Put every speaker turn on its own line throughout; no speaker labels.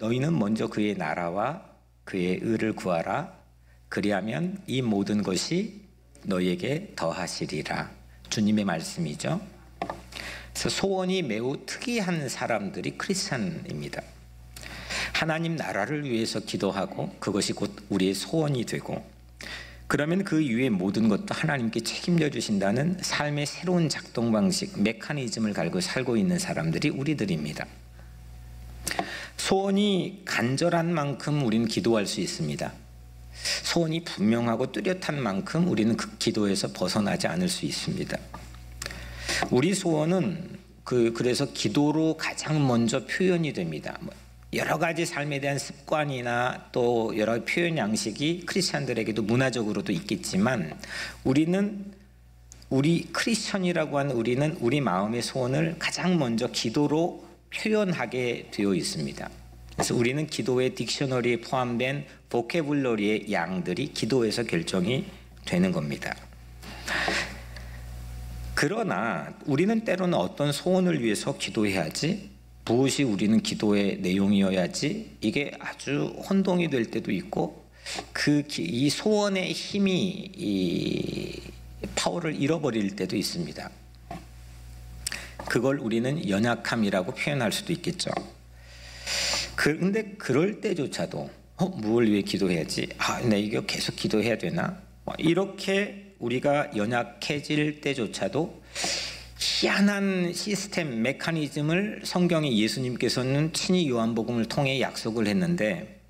너희는 먼저 그의 나라와 그의 의를 구하라. 그리하면 이 모든 것이 너희에게 더하시리라. 주님의 말씀이죠. 그래서 소원이 매우 특이한 사람들이 크리스찬입니다. 하나님 나라를 위해서 기도하고 그것이 곧 우리의 소원이 되고, 그러면 그 이외의 모든 것도 하나님께 책임져 주신다는 삶의 새로운 작동 방식, 메커니즘을 가지고 살고 있는 사람들이 우리들입니다. 소원이 간절한 만큼 우리는 기도할 수 있습니다. 소원이 분명하고 뚜렷한 만큼 우리는 그 기도에서 벗어나지 않을 수 있습니다. 우리 소원은 그래서 기도로 가장 먼저 표현이 됩니다. 여러 가지 삶에 대한 습관이나 또 여러 표현 양식이 크리스천들에게도 문화적으로도 있겠지만, 우리 크리스천이라고 하는 우리는 우리 마음의 소원을 가장 먼저 기도로 표현하게 되어 있습니다. 그래서 우리는 기도의 딕셔너리에 포함된 보케블러리의 양들이 기도에서 결정이 되는 겁니다. 그러나 우리는 때로는 어떤 소원을 위해서 기도해야지, 무엇이 우리는 기도의 내용이어야지, 이게 아주 혼동이 될 때도 있고, 이 소원의 힘이 이 파워를 잃어버릴 때도 있습니다. 그걸 우리는 연약함이라고 표현할 수도 있겠죠. 그런데 그럴 때조차도 뭘 위해 기도해야지? 나 이거 계속 기도해야 되나? 이렇게 우리가 연약해질 때조차도 희한한 시스템, 메커니즘을 성경의 예수님께서는 친히 요한복음을 통해 약속을 했는데,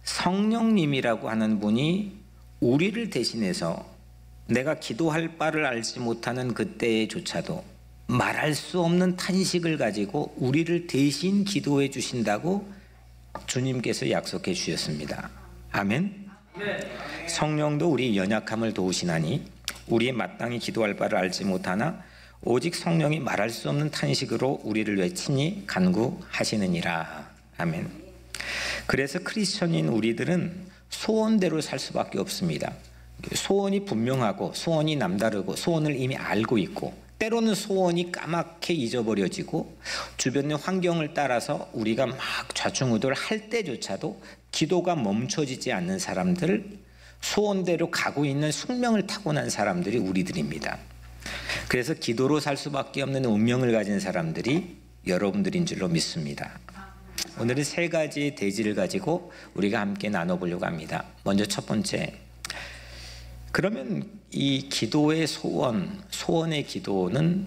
성령님이라고 하는 분이 우리를 대신해서 내가 기도할 바를 알지 못하는 그때조차도 말할 수 없는 탄식을 가지고 우리를 대신 기도해 주신다고 주님께서 약속해 주셨습니다. 아멘. 성령도 우리 연약함을 도우시나니 우리의 마땅히 기도할 바를 알지 못하나 오직 성령이 말할 수 없는 탄식으로 우리를 위해 친히 간구하시느니라. 아멘. 그래서 크리스천인 우리들은 소원대로 살 수밖에 없습니다. 소원이 분명하고 소원이 남다르고 소원을 이미 알고 있고, 때로는 소원이 까맣게 잊어버려지고 주변의 환경을 따라서 우리가 막 좌충우돌할 때조차도 기도가 멈춰지지 않는 사람들, 소원대로 가고 있는 숙명을 타고난 사람들이 우리들입니다. 그래서 기도로 살 수밖에 없는 운명을 가진 사람들이 여러분들인 줄로 믿습니다. 오늘은 세 가지의 대지를 가지고 우리가 함께 나눠보려고 합니다. 먼저 첫 번째, 그러면 이 기도의 소원의 기도는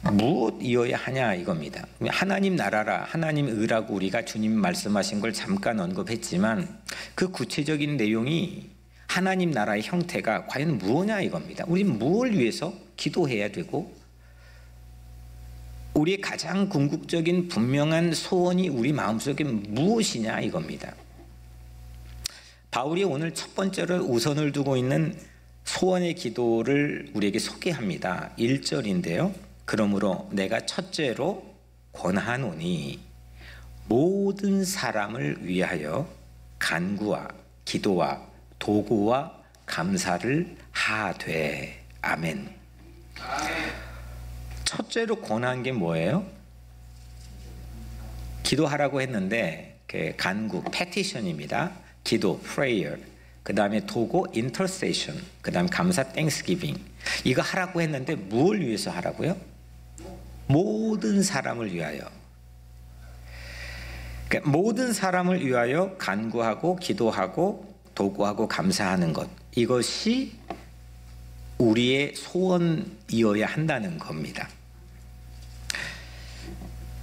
무엇이어야 하냐 이겁니다. 하나님 나라라, 하나님 의라고 우리가 주님 말씀하신 걸 잠깐 언급했지만, 그 구체적인 내용이 하나님 나라의 형태가 과연 무엇이냐 이겁니다. 우리는 무엇을 위해서 기도해야 되고, 우리의 가장 궁극적인 분명한 소원이 우리 마음속에 무엇이냐 이겁니다. 바울이 오늘 첫 번째로 우선을 두고 있는 소원의 기도를 우리에게 소개합니다. 1절인데요. 그러므로 내가 첫째로 권하노니 모든 사람을 위하여 간구와 기도와 도구와 감사를 하되. 아멘. 첫째로 권한 게 뭐예요? 기도하라고 했는데 간구, petition입니다. 기도, prayer. 그 다음에 도구, intercession. 그 다음에 감사, thanksgiving. 이거 하라고 했는데 뭘 위해서 하라고요? 모든 사람을 위하여. 그러니까 모든 사람을 위하여 간구하고 기도하고 도구하고 감사하는 것, 이것이 우리의 소원이어야 한다는 겁니다.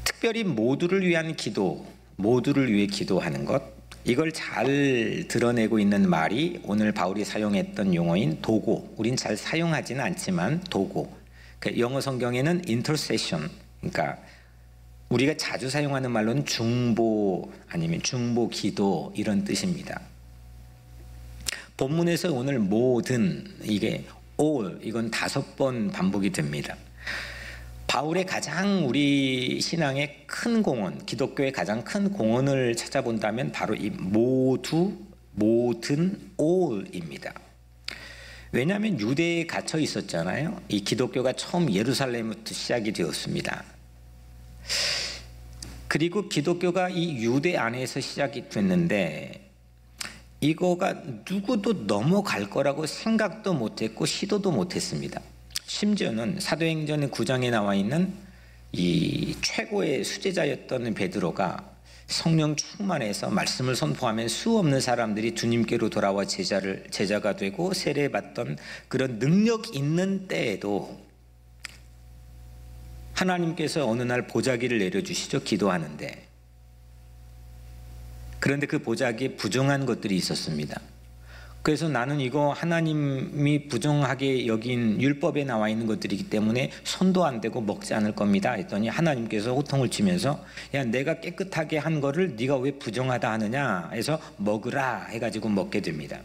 특별히 모두를 위한 기도, 모두를 위해 기도하는 것, 이걸 잘 드러내고 있는 말이 오늘 바울이 사용했던 용어인 도구. 우린 잘 사용하지는 않지만 도구. 영어 성경에는 intercession, 그러니까 우리가 자주 사용하는 말로는 중보 아니면 중보 기도, 이런 뜻입니다. 본문에서 오늘 모든, 이게 all, 이건 5번 반복이 됩니다. 바울의 가장 우리 신앙의 큰 공헌, 기독교의 가장 큰 공헌을 찾아본다면 바로 이 모든 all입니다. 왜냐하면 유대에 갇혀 있었잖아요. 이 기독교가 처음 예루살렘부터 시작이 되었습니다. 그리고 기독교가 이 유대 안에서 시작이 됐는데 이거가 누구도 넘어갈 거라고 생각도 못했고 시도도 못했습니다. 심지어는 사도행전 9장에 나와 있는 이 최고의 수제자였던 베드로가 성령 충만해서 말씀을 선포하면 수 없는 사람들이 주님께로 돌아와 제자가 되고 세례받던 그런 능력 있는 때에도 하나님께서 어느 날 보자기를 내려주시죠. 기도하는데. 그런데 그 보자기에 부정한 것들이 있었습니다. 그래서 나는 이거 하나님이 부정하게 여긴 율법에 나와 있는 것들이기 때문에 손도 안 대고 먹지 않을 겁니다 했더니 하나님께서 호통을 치면서 야, 내가 깨끗하게 한 거를 네가 왜 부정하다 하느냐 해서 먹으라 해가지고 먹게 됩니다.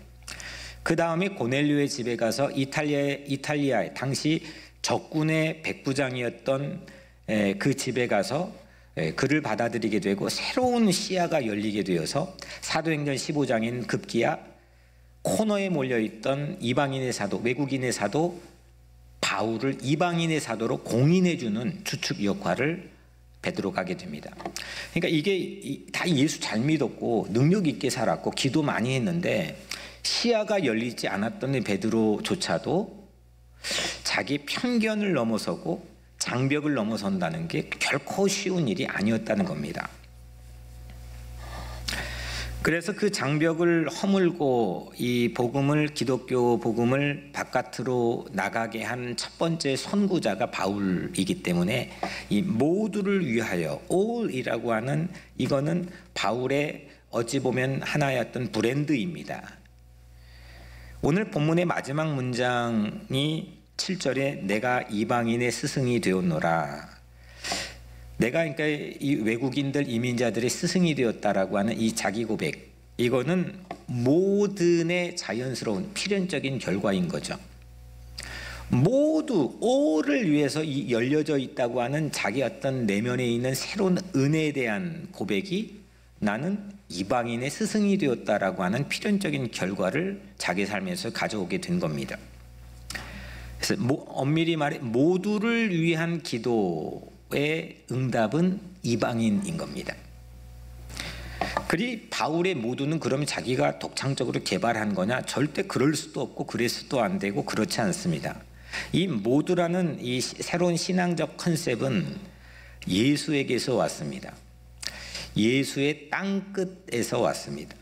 그 다음에 고넬료의 집에 가서 이탈리아의 당시 적군의 백부장이었던 그 집에 가서 그를 받아들이게 되고 새로운 시야가 열리게 되어서 사도행전 15장인 급기야 코너에 몰려있던 이방인의 사도, 외국인의 사도 바울을 이방인의 사도로 공인해주는 주축 역할을 베드로가 하게 됩니다. 그러니까 이게 다 예수 잘 믿었고 능력 있게 살았고 기도 많이 했는데 시야가 열리지 않았던 베드로조차도 자기 편견을 넘어서고 장벽을 넘어선다는 게 결코 쉬운 일이 아니었다는 겁니다. 그래서 그 장벽을 허물고 이 복음을, 기독교 복음을 바깥으로 나가게 한 첫 번째 선구자가 바울이기 때문에 이 모두를 위하여 all이라고 하는 이거는 바울의 어찌 보면 하나의 어떤 브랜드입니다. 오늘 본문의 마지막 문장이 7절에 내가 이방인의 스승이 되었노라. 내가 그러니까 이 외국인들 이민자들의 스승이 되었다라고 하는 이 자기 고백, 이거는 모든의 자연스러운 필연적인 결과인 거죠. 모두 all을 위해서 열려져 있다고 하는 자기 어떤 내면에 있는 새로운 은혜에 대한 고백이 나는 이방인의 스승이 되었다라고 하는 필연적인 결과를 자기 삶에서 가져오게 된 겁니다. 그래서 엄밀히 말해 모두를 위한 기도의 응답은 이방인인 겁니다. 그리 바울의 모두는 그러면 자기가 독창적으로 개발한 거냐? 절대 그럴 수도 없고 그래서도 안 되고 그렇지 않습니다. 이 모두라는 이 새로운 신앙적 컨셉은 예수에게서 왔습니다. 예수의 땅끝에서 왔습니다.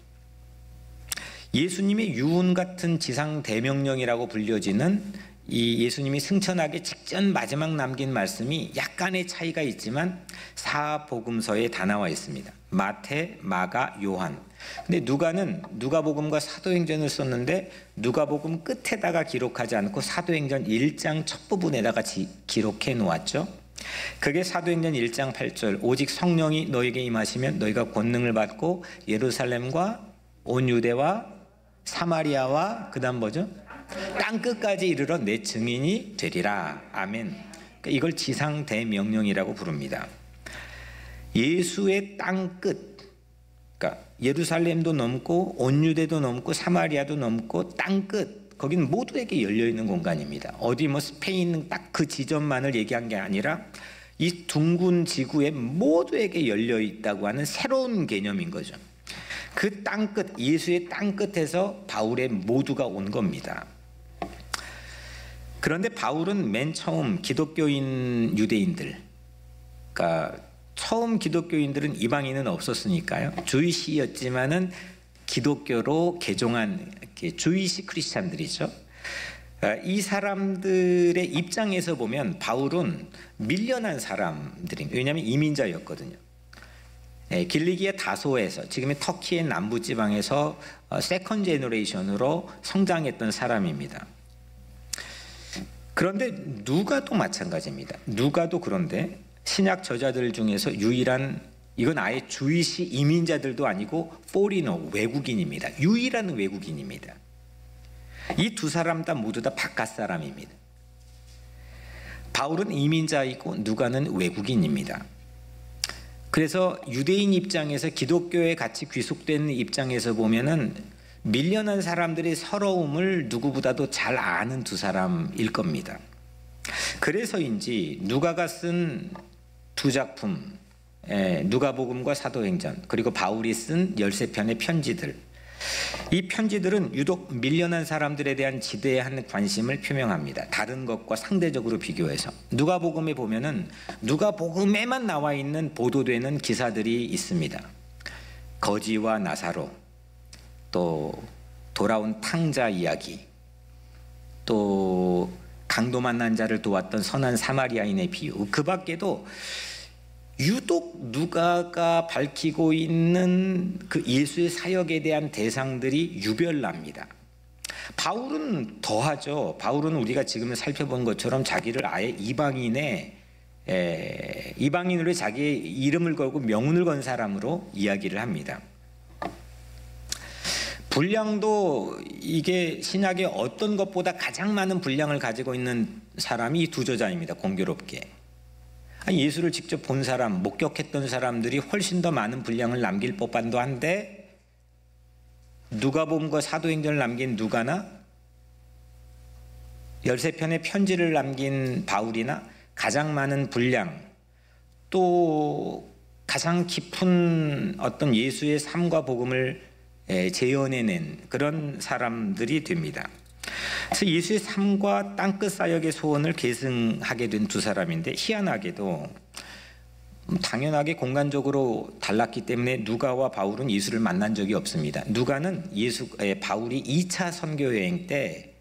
예수님의 유언 같은 지상 대명령이라고 불려지는 이 예수님이 승천하기 직전 마지막 남긴 말씀이 약간의 차이가 있지만 사복음서에 다 나와 있습니다. 마태, 마가, 요한. 근데 누가는 누가복음과 사도행전을 썼는데 누가복음 끝에다가 기록하지 않고 사도행전 1장 첫 부분에다가 기록해 놓았죠. 그게 사도행전 1장 8절 오직 성령이 너에게 임하시면 너희가 권능을 받고 예루살렘과 온 유대와 사마리아와 그 다음 뭐죠? 땅끝까지 이르러 내 증인이 되리라. 아멘. 그러니까 이걸 지상 대명령이라고 부릅니다. 예수의 땅끝, 그러니까 예루살렘도 넘고 온 유대도 넘고 사마리아도 넘고 땅끝, 거기는 모두에게 열려있는 공간입니다. 어디 뭐 스페인 딱 그 지점만을 얘기한 게 아니라 이 둥근 지구에 모두에게 열려있다고 하는 새로운 개념인 거죠. 그 땅끝, 예수의 땅끝에서 바울의 모두가 온 겁니다. 그런데 바울은 맨 처음 기독교인 유대인들, 그러니까 처음 기독교인들은 이방인은 없었으니까요. 주이시였지만은 기독교로 개종한 주이시 크리스찬들이죠. 이 사람들의 입장에서 보면 바울은 밀려난 사람들입니다. 왜냐하면 이민자였거든요. 길리기아 다소에서 지금의 터키의 남부지방에서 세컨 제너레이션으로 성장했던 사람입니다. 그런데 누가도 마찬가지입니다. 누가도 그런데 신약 저자들 중에서 유일한, 이건 아예 주이시 이민자들도 아니고 포리너, 외국인입니다. 유일한 외국인입니다. 이 두 사람 다 모두 다 바깥 사람입니다. 바울은 이민자이고 누가는 외국인입니다. 그래서 유대인 입장에서 기독교에 같이 귀속된 입장에서 보면은 밀려난 사람들의 서러움을 누구보다도 잘 아는 두 사람일 겁니다. 그래서인지 누가가 쓴 두 작품, 누가복음과 사도행전, 그리고 바울이 쓴 13편의 편지들, 이 편지들은 유독 밀려난 사람들에 대한 지대한 관심을 표명합니다. 다른 것과 상대적으로 비교해서. 누가복음에 보면은 누가복음에만 나와 있는 보도되는 기사들이 있습니다. 거지와 나사로, 또 돌아온 탕자 이야기, 또 강도 만난 자를 도왔던 선한 사마리아인의 비유, 그 밖에도 유독 누가가 밝히고 있는 그 예수의 사역에 대한 대상들이 유별납니다. 바울은 더하죠. 바울은 우리가 지금 살펴본 것처럼 자기를 아예 이방인으로 자기의 이름을 걸고 명운을 건 사람으로 이야기를 합니다. 분량도 이게 신약의 어떤 것보다 가장 많은 분량을 가지고 있는 사람이 이 두 저자입니다. 공교롭게. 예수를 직접 본 사람, 목격했던 사람들이 훨씬 더 많은 분량을 남길 법한도 한데, 누가복음과 사도행전을 남긴 누가나 13편의 편지를 남긴 바울이나 가장 많은 분량, 또 가장 깊은 어떤 예수의 삶과 복음을 재현해낸 그런 사람들이 됩니다. 그래서 예수의 삶과 땅끝 사역의 소원을 계승하게 된 두 사람인데, 희한하게도 당연하게 공간적으로 달랐기 때문에 누가와 바울은 예수를 만난 적이 없습니다. 누가는 바울이 2차 선교여행 때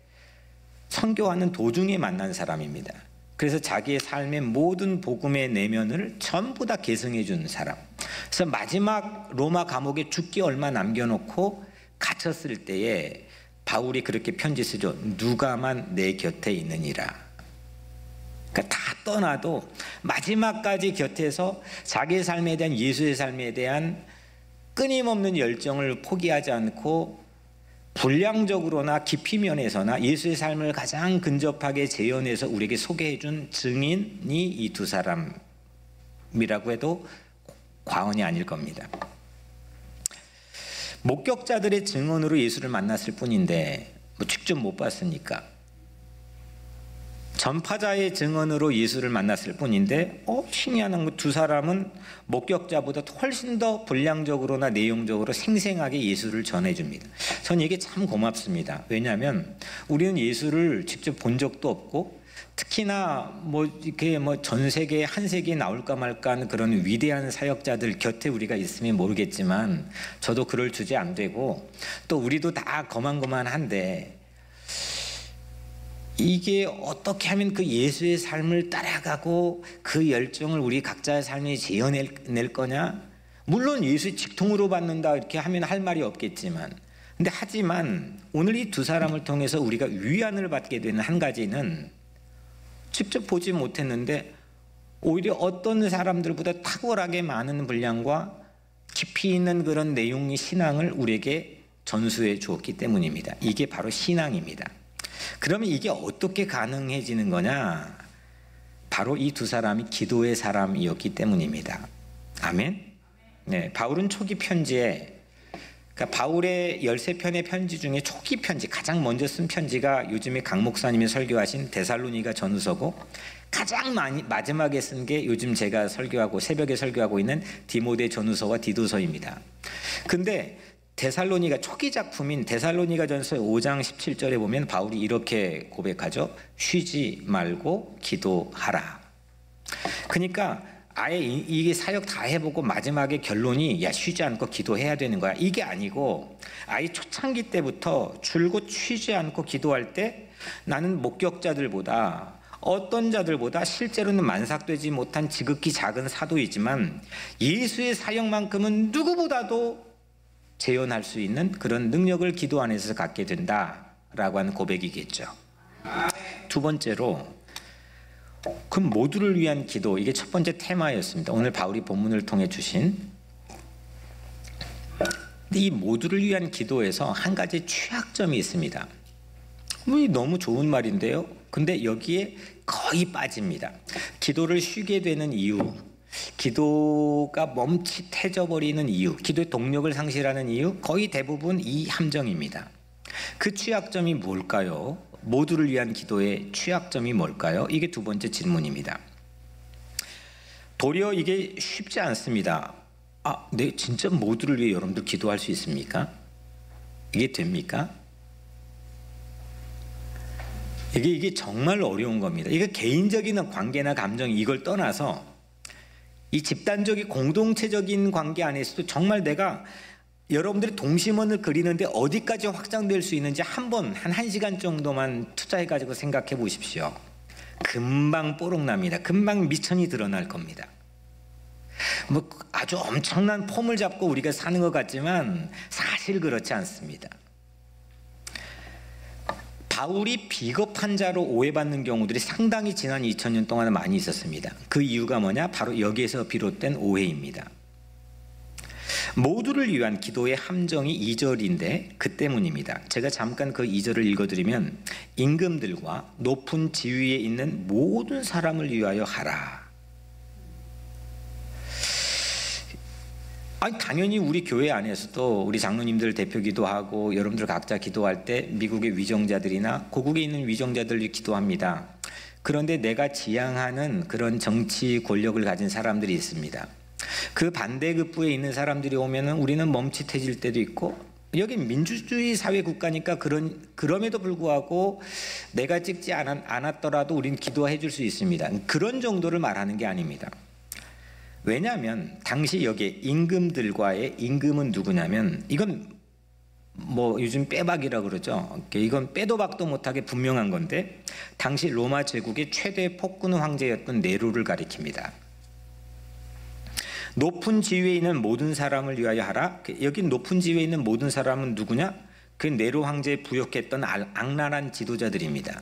선교하는 도중에 만난 사람입니다. 그래서 자기의 삶의 모든 복음의 내면을 전부 다 계승해 준 사람. 그래서 마지막 로마 감옥에 죽기 얼마 남겨놓고 갇혔을 때에 바울이 그렇게 편지 쓰죠. 누가만 내 곁에 있느니라. 그러니까 다 떠나도 마지막까지 곁에서 자기의 삶에 대한, 예수의 삶에 대한 끊임없는 열정을 포기하지 않고 분량적으로나 깊이 면에서나 예수의 삶을 가장 근접하게 재현해서 우리에게 소개해 준 증인이 이 두 사람이라고 해도 과언이 아닐 겁니다. 목격자들의 증언으로 예수를 만났을 뿐인데 직접 못 봤으니까, 전파자의 증언으로 예수를 만났을 뿐인데 신기한 두 사람은 목격자보다 훨씬 더 분량적으로나 내용적으로 생생하게 예수를 전해줍니다. 전 이게 참 고맙습니다. 왜냐하면 우리는 예수를 직접 본 적도 없고, 특히나 이렇게 전 세계에 한 세계에 나올까 말까 하는 그런 위대한 사역자들 곁에 우리가 있으면 모르겠지만, 저도 그럴 주제 안 되고 또 우리도 다 거만거만한데, 이게 어떻게 하면 그 예수의 삶을 따라가고 그 열정을 우리 각자의 삶에 재현낼 거냐? 물론 예수의 직통으로 받는다 이렇게 하면 할 말이 없겠지만, 근데 하지만 오늘 이 두 사람을 통해서 우리가 위안을 받게 되는 한 가지는, 직접 보지 못했는데 오히려 어떤 사람들보다 탁월하게 많은 분량과 깊이 있는 그런 내용의 신앙을 우리에게 전수해 주었기 때문입니다. 이게 바로 신앙입니다. 그러면 이게 어떻게 가능해지는 거냐? 바로 이 두 사람이 기도의 사람이었기 때문입니다. 아멘. 네, 바울은 초기 편지에, 그러니까 바울의 13편의 편지 중에 초기 편지, 가장 먼저 쓴 편지가 요즘에 강 목사님이 설교하신 데살로니가 전후서고, 가장 마지막에 쓴 게 요즘 제가 설교하고 새벽에 설교하고 있는 디모데 전후서와 디도서입니다. 근데 데살로니가 초기 작품인 데살로니가 전서 5장 17절에 보면 바울이 이렇게 고백하죠. 쉬지 말고 기도하라. 그러니까 아예 이게 사역 다 해보고 마지막에 결론이 야 쉬지 않고 기도해야 되는 거야, 이게 아니고, 아예 초창기 때부터 줄곧 쉬지 않고 기도할 때 나는 목격자들보다, 어떤 자들보다 실제로는 만삭되지 못한 지극히 작은 사도이지만 예수의 사역만큼은 누구보다도 재현할 수 있는 그런 능력을 기도 안에서 갖게 된다라고 하는 고백이겠죠. 두 번째로, 그럼 모두를 위한 기도, 이게 첫 번째 테마였습니다. 오늘 바울이 본문을 통해 주신. 근데 이 모두를 위한 기도에서 한 가지 취약점이 있습니다. 너무 좋은 말인데요. 근데 여기에 거의 빠집니다. 기도를 쉬게 되는 이유, 기도가 멈칫해져 버리는 이유, 기도의 동력을 상실하는 이유, 거의 대부분 이 함정입니다. 그 취약점이 뭘까요? 모두를 위한 기도의 취약점이 뭘까요? 이게 두 번째 질문입니다. 도리어 이게 쉽지 않습니다. 네, 진짜 모두를 위해 여러분들 기도할 수 있습니까? 이게 됩니까? 이게 정말 어려운 겁니다. 이게 개인적인 관계나 감정 이걸 떠나서 이 집단적인 공동체적인 관계 안에서도 정말 내가 여러분들이 동심원을 그리는데 어디까지 확장될 수 있는지 한 1시간 정도만 투자해가지고 생각해 보십시오. 금방 뽀록납니다. 금방 미천이 드러날 겁니다. 뭐 아주 엄청난 폼을 잡고 우리가 사는 것 같지만 사실 그렇지 않습니다. 바울이 비겁한 자로 오해받는 경우들이 상당히 지난 2000년 동안 많이 있었습니다. 그 이유가 뭐냐? 바로 여기에서 비롯된 오해입니다. 모두를 위한 기도의 함정이 2절인데 그 때문입니다. 제가 잠깐 그 2절을 읽어드리면 임금들과 높은 지위에 있는 모든 사람을 위하여 하라. 당연히 우리 교회 안에서도 우리 장로님들 대표 기도하고 여러분들 각자 기도할 때 미국의 위정자들이나 고국에 있는 위정자들이 기도합니다. 그런데 내가 지향하는 그런 정치 권력을 가진 사람들이 있습니다. 그 반대급부에 있는 사람들이 오면은 우리는 멈칫해질 때도 있고, 여긴 민주주의 사회 국가니까 그럼에도 불구하고 내가 찍지 않았더라도 우린 기도해 줄 수 있습니다. 그런 정도를 말하는 게 아닙니다. 왜냐하면 당시 여기에 임금들과의 임금은 누구냐면, 이건 뭐 요즘 빼박이라고 그러죠. 이건 빼도 박도 못하게 분명한 건데, 당시 로마 제국의 최대 폭군 황제였던 네로를 가리킵니다. 높은 지위에 있는 모든 사람을 위하여 하라. 여기 높은 지위에 있는 모든 사람은 누구냐? 그 네로 황제에 부역했던 악랄한 지도자들입니다.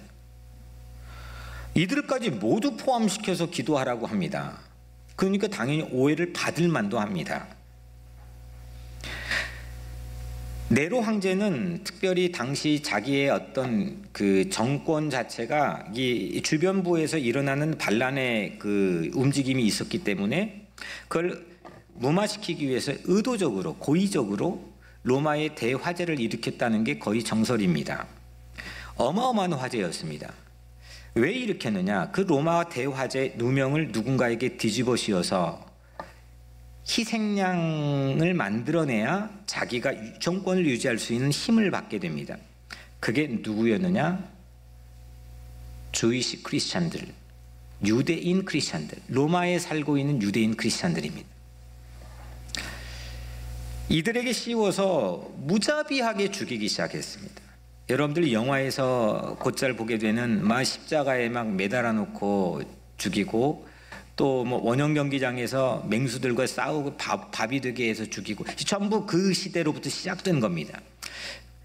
이들까지 모두 포함시켜서 기도하라고 합니다. 그러니까 당연히 오해를 받을 만도 합니다. 네로 황제는 특별히 당시 자기의 어떤 그 정권 자체가 이 주변부에서 일어나는 반란의 그 움직임이 있었기 때문에 그걸 무마시키기 위해서 의도적으로 고의적으로 로마의 대화재를 일으켰다는 게 거의 정설입니다. 어마어마한 화재였습니다. 왜 일으켰느냐? 그 로마 대화재 누명을 누군가에게 뒤집어 씌워서 희생양을 만들어내야 자기가 정권을 유지할 수 있는 힘을 받게 됩니다. 그게 누구였느냐? 주이시 크리스찬들, 유대인 크리스찬들, 로마에 살고 있는 유대인 크리스찬들입니다. 이들에게 씌워서 무자비하게 죽이기 시작했습니다. 여러분들 영화에서 곧잘 보게 되는 막 십자가에 막 매달아 놓고 죽이고, 또 뭐 원형 경기장에서 맹수들과 싸우고 밥이 되게 해서 죽이고, 전부 그 시대로부터 시작된 겁니다.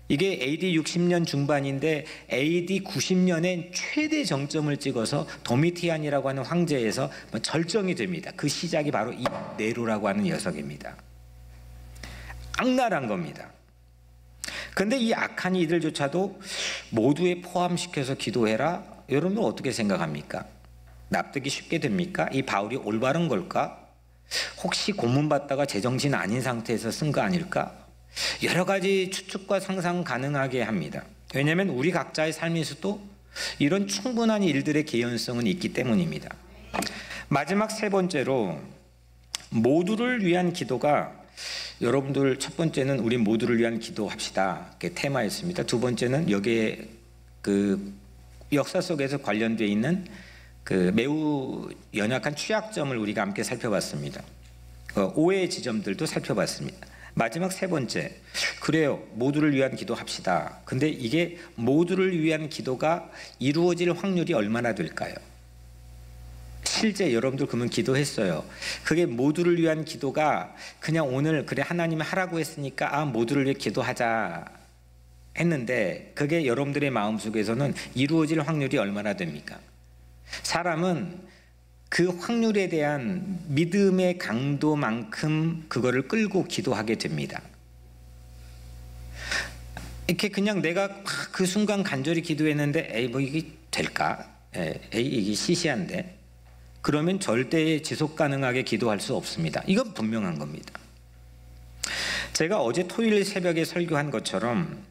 이게 AD 60년 중반인데 AD 90년에 최대 정점을 찍어서 도미티안이라고 하는 황제에서 절정이 됩니다. 그 시작이 바로 이 네로라고 하는 녀석입니다. 악랄한 겁니다. 그런데 이 악한 이들조차도 모두에 포함시켜서 기도해라. 여러분은 어떻게 생각합니까? 납득이 쉽게 됩니까? 이 바울이 올바른 걸까? 혹시 고문받다가 제정신 아닌 상태에서 쓴 거 아닐까? 여러 가지 추측과 상상 가능하게 합니다. 왜냐하면 우리 각자의 삶에서도 이런 충분한 일들의 개연성은 있기 때문입니다. 마지막 세 번째로 모두를 위한 기도가, 여러분들 첫 번째는 우리 모두를 위한 기도합시다, 그게 테마였습니다. 두 번째는 여기에 그 역사 속에서 관련되어 있는 그 매우 연약한 취약점을 우리가 함께 살펴봤습니다. 오해의 지점들도 살펴봤습니다. 마지막 세 번째, 그래요, 모두를 위한 기도합시다. 근데 이게 모두를 위한 기도가 이루어질 확률이 얼마나 될까요? 실제 여러분들 그러면 기도했어요. 그게 모두를 위한 기도가 그냥 오늘 그래 하나님이 하라고 했으니까 모두를 위해 기도하자 했는데, 그게 여러분들의 마음속에서는 이루어질 확률이 얼마나 됩니까? 사람은 그 확률에 대한 믿음의 강도만큼 그거를 끌고 기도하게 됩니다. 이렇게 그냥 내가 그 순간 간절히 기도했는데 뭐 이게 될까? 이게 시시한데, 그러면 절대 지속 가능하게 기도할 수 없습니다. 이건 분명한 겁니다. 제가 어제 토요일 새벽에 설교한 것처럼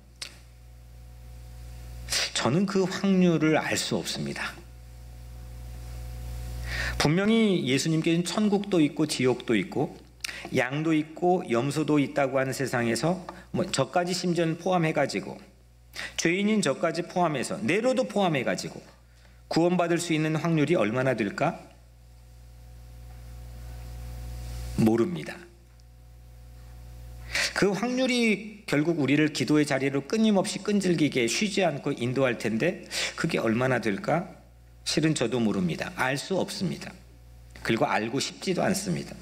저는 그 확률을 알 수 없습니다. 분명히 예수님께서는 천국도 있고 지옥도 있고 양도 있고 염소도 있다고 하는 세상에서 저까지 심지어는 포함해가지고 죄인인 저까지 포함해서 네로도 포함해가지고 구원받을 수 있는 확률이 얼마나 될까? 모릅니다. 그 확률이 결국 우리를 기도의 자리로 끊임없이 끈질기게 쉬지 않고 인도할 텐데 그게 얼마나 될까? 실은 저도 모릅니다. 알 수 없습니다. 그리고 알고 싶지도 않습니다.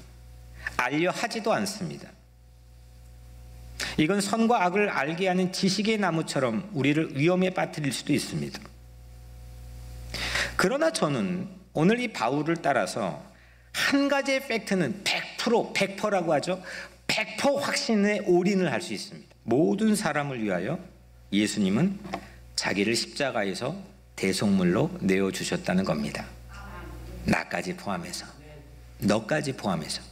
알려 하지도 않습니다. 이건 선과 악을 알게 하는 지식의 나무처럼 우리를 위험에 빠뜨릴 수도 있습니다. 그러나 저는 오늘 이 바울을 따라서 한 가지의 팩트는 100%라고 하죠. 100% 확신에 올인을 할 수 있습니다. 모든 사람을 위하여 예수님은 자기를 십자가에서 대속물로 내어주셨다는 겁니다. 나까지 포함해서, 너까지 포함해서,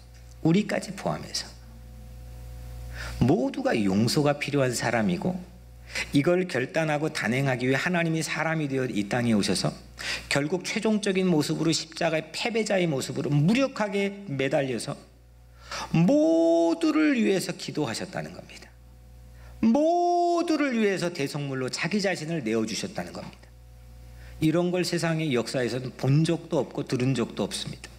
우리까지 포함해서 모두가 용서가 필요한 사람이고, 이걸 결단하고 단행하기 위해 하나님이 사람이 되어 이 땅에 오셔서 결국 최종적인 모습으로 십자가의 패배자의 모습으로 무력하게 매달려서 모두를 위해서 기도하셨다는 겁니다. 모두를 위해서 대속물로 자기 자신을 내어주셨다는 겁니다. 이런 걸 세상의 역사에서는 본 적도 없고 들은 적도 없습니다.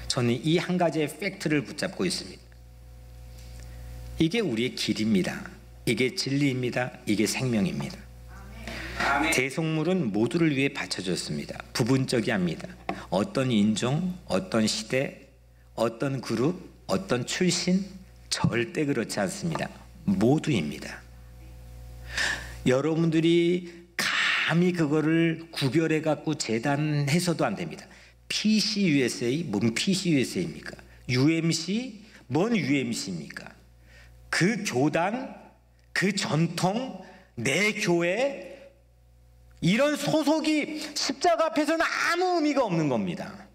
저는 이 한 가지의 팩트를 붙잡고 있습니다. 이게 우리의 길입니다. 이게 진리입니다. 이게 생명입니다. 대속물은 모두를 위해 바쳐졌습니다. 부분적이합니다. 어떤 인종, 어떤 시대, 어떤 그룹, 어떤 출신, 절대 그렇지 않습니다. 모두입니다. 여러분들이 감히 그거를 구별해 갖고 재단해서도 안 됩니다. PCUSA, 뭔 PCUSA입니까? UMC, 뭔 UMC입니까? 그 교단, 그 전통, 내 교회, 이런 소속이 십자가 앞에서는 아무 의미가 없는 겁니다.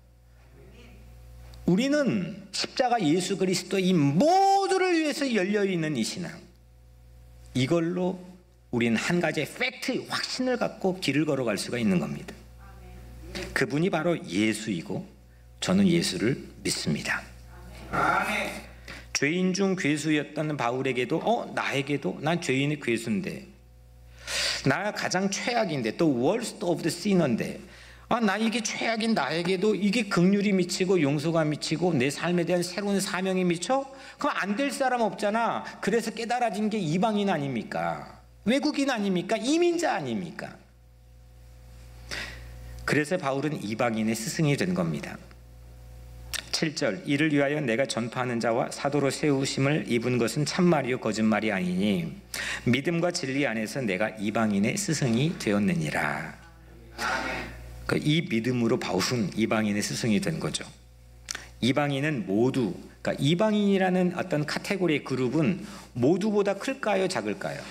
우리는 십자가 예수 그리스도 이 모두를 위해서 열려있는 이 신앙, 이걸로 우리는 한 가지의 팩트, 확신을 갖고 길을 걸어갈 수가 있는 겁니다. 그분이 바로 예수이고 저는 예수를 믿습니다. 죄인 중 괴수였던 바울에게도 나에게도 난 죄인의 괴수인데, 나 가장 최악인데, 또 worst of the sinner인데, 나 이게 최악인 나에게도 이게 긍휼이 미치고 용서가 미치고 내 삶에 대한 새로운 사명이 미쳐? 그럼 안 될 사람 없잖아. 그래서 깨달아진 게 이방인 아닙니까? 외국인 아닙니까? 이민자 아닙니까? 그래서 바울은 이방인의 스승이 된 겁니다. 7절, 이를 위하여 내가 전파하는 자와 사도로 세우심을 입은 것은 참말이요 거짓말이 아니니 믿음과 진리 안에서 내가 이방인의 스승이 되었느니라. 이 믿음으로 바울은 이방인의 스승이 된 거죠. 이방인은 모두, 그러니까 이방인이라는 어떤 카테고리의 그룹은 모두보다 클까요, 작을까요?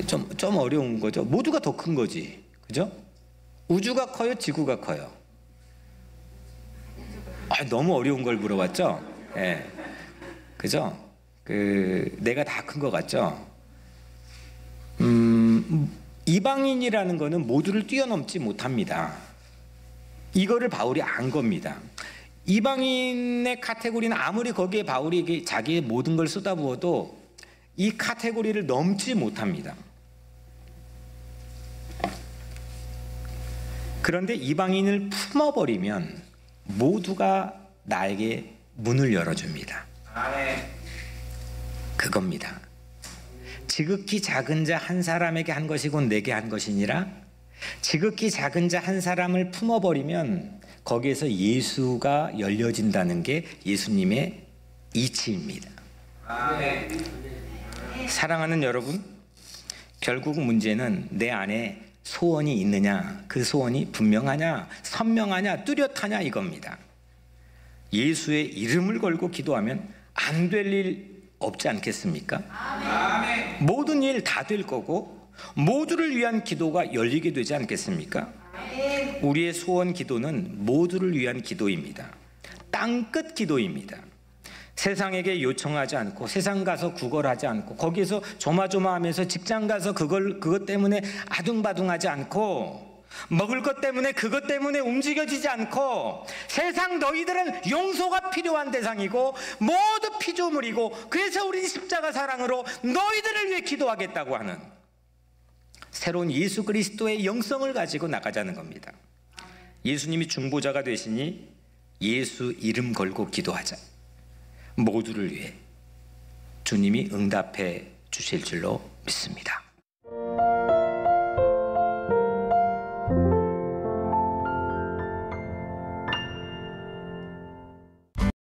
좀 어려운 거죠. 모두가 더 큰 거지, 그죠? 우주가 커요, 지구가 커요? 너무 어려운 걸 물어봤죠? 예, 그죠? 내가 다 큰 것 같죠? 이방인이라는 거는 모두를 뛰어넘지 못합니다. 이거를 바울이 안 겁니다. 이방인의 카테고리는 아무리 거기에 바울이 자기의 모든 걸 쏟아부어도 이 카테고리를 넘지 못합니다. 그런데 이방인을 품어버리면 모두가 나에게 문을 열어줍니다. 그겁니다. 지극히 작은 자 한 사람에게 한 것이고 내게 한 것이니라. 지극히 작은 자 한 사람을 품어버리면 거기에서 예수가 열려진다는 게 예수님의 이치입니다. 사랑하는 여러분, 결국 문제는 내 안에 소원이 있느냐, 그 소원이 분명하냐, 선명하냐, 뚜렷하냐 이겁니다. 예수의 이름을 걸고 기도하면 안 될 일 없지 않겠습니까? 아멘. 모든 일 다 될 거고 모두를 위한 기도가 열리게 되지 않겠습니까? 아멘. 우리의 소원 기도는 모두를 위한 기도입니다. 땅끝 기도입니다. 세상에게 요청하지 않고, 세상 가서 구걸하지 않고, 거기에서 조마조마하면서 직장 가서 그것 때문에 아둥바둥하지 않고, 먹을 것 때문에 그것 때문에 움직여지지 않고 세상 너희들은 용서가 필요한 대상이고 모두 피조물이고 그래서 우리 십자가 사랑으로 너희들을 위해 기도하겠다고 하는 새로운 예수 그리스도의 영성을 가지고 나가자는 겁니다. 예수님이 중보자가 되시니 예수 이름 걸고 기도하자. 모두를 위해 주님이 응답해 주실 줄로 믿습니다.